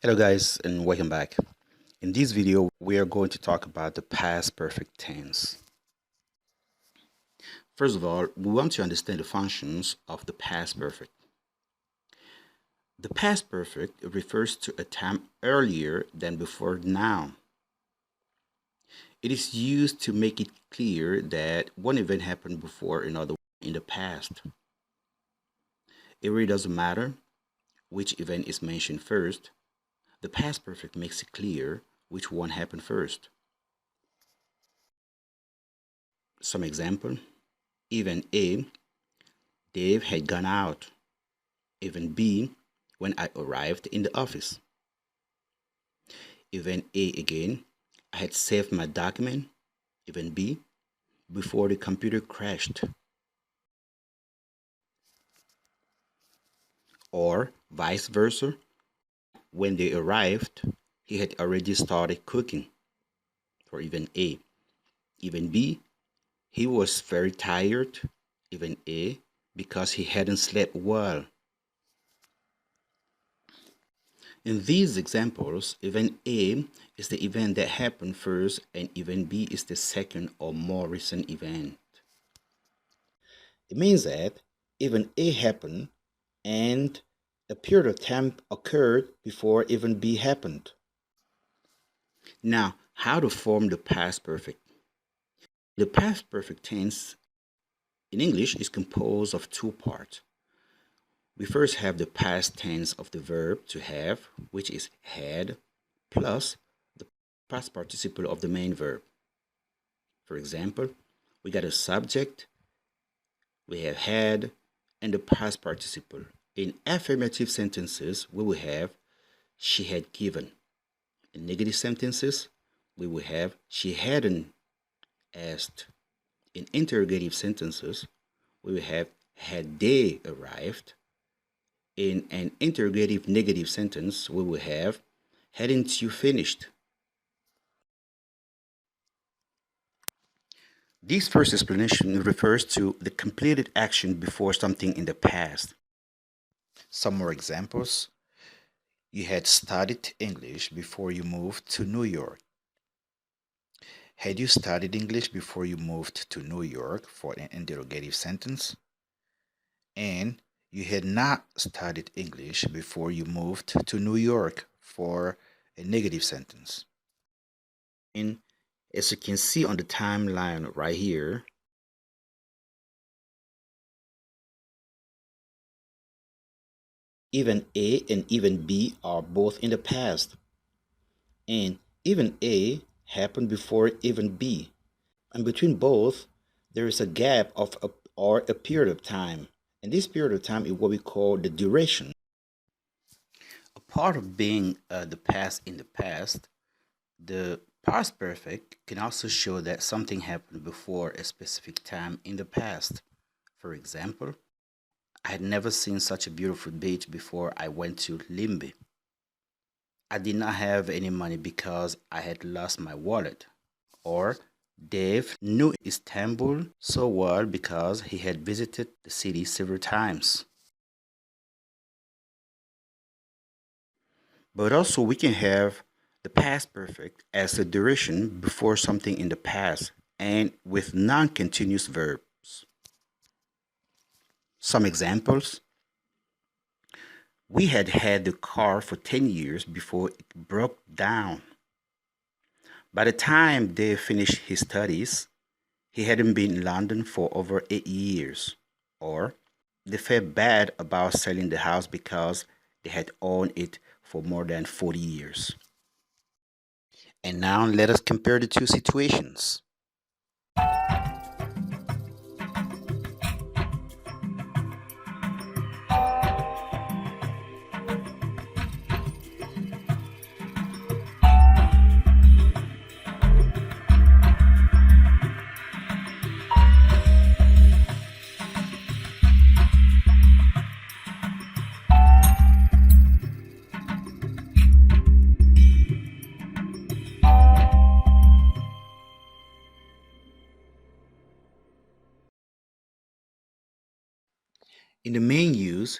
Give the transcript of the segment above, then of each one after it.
Hello guys and welcome back. In this video we are going to talk about the past perfect tense. First of all, we want to understand the functions of the past perfect. The past perfect refers to a time earlier than before now. It is used to make it clear that one event happened before another in the past. It really doesn't matter which event is mentioned first. The past perfect makes it clear which one happened first. Some example: event A, Dave had gone out. Event B, when I arrived in the office. Event A again, I had saved my document. Event B, before the computer crashed. Or vice versa, when they arrived, he had already started cooking. For event A. Event B, he was very tired. Event A, because he hadn't slept well. In these examples, event A is the event that happened first and event B is the second or more recent event. It means that event A happened and a period of time occurred before event B happened. Now, how to form the past perfect? The past perfect tense in English is composed of two parts. We first have the past tense of the verb to have, which is had, plus the past participle of the main verb. For example, we got a subject, we have had, and the past participle. In affirmative sentences, we will have she had given. In negative sentences, we will have she hadn't asked. In interrogative sentences, we will have had they arrived. In an interrogative negative sentence, we will have hadn't you finished. This first explanation refers to the completed action before something in the past. Some more examples. You had studied English before you moved to New York. Had you studied English before you moved to New York for an interrogative sentence? And you had not studied English before you moved to New York for a negative sentence. And as you can see on the timeline right here, event A and event B are both in the past. And event A happened before event B. And between both, there is a gap of or a period of time. And this period of time is what we call the duration. A part of being the past in the past, the past perfect can also show that something happened before a specific time in the past. For example, I had never seen such a beautiful beach before I went to Limbe. I did not have any money because I had lost my wallet. Or Dave knew Istanbul so well because he had visited the city several times. But also we can have the past perfect as the duration before something in the past and with non-continuous verbs. Some examples. We had had the car for 10 years before it broke down. By the time Dave finished his studies, he hadn't been in London for over 8 years. Or they felt bad about selling the house because they had owned it for more than 40 years. And now let us compare the two situations. In the main use,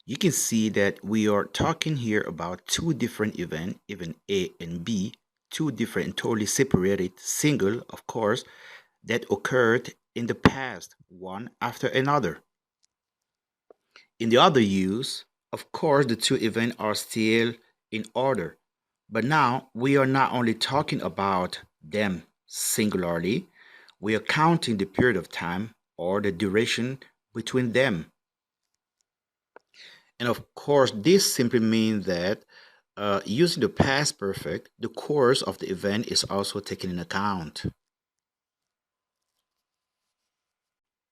You can see that we are talking here about two different events, event A and B, two different and totally separated, single, of course, that occurred in the past, one after another. In the other use, of course, the two events are still in order. But now we are not only talking about them singularly, we are counting the period of time or the duration between them. And of course, this simply means that using the past perfect, the course of the event is also taken in account.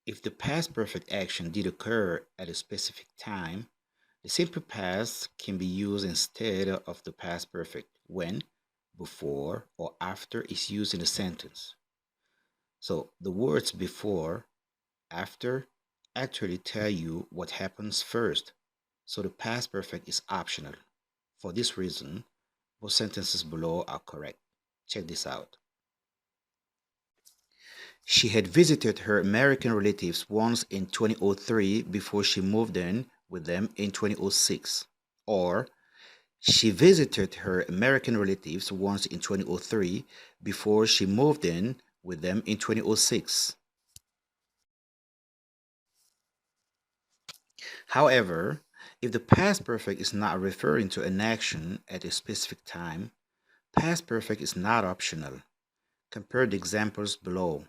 If the past perfect action did occur at a specific time, the simple past can be used instead of the past perfect when, before, or after is used in a sentence. So the words before, after actually tell you what happens first. So the past perfect is optional. For this reason, both sentences below are correct. Check this out. She had visited her American relatives once in 2003 before she moved in with them in 2006. Or, she visited her American relatives once in 2003 before she moved in with them in 2006. However, if the past perfect is not referring to an action at a specific time, past perfect is not optional. Compare the examples below.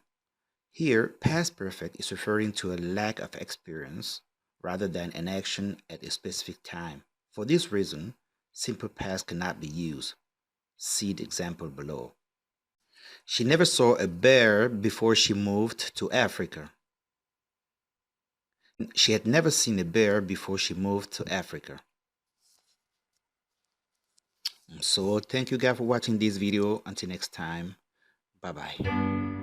Here, past perfect is referring to a lack of experience rather than an action at a specific time. For this reason, simple past cannot be used. See the example below. She never saw a bear before she moved to Africa. She had never seen a bear before she moved to Africa. So thank you guys for watching this video. Until next time, bye bye.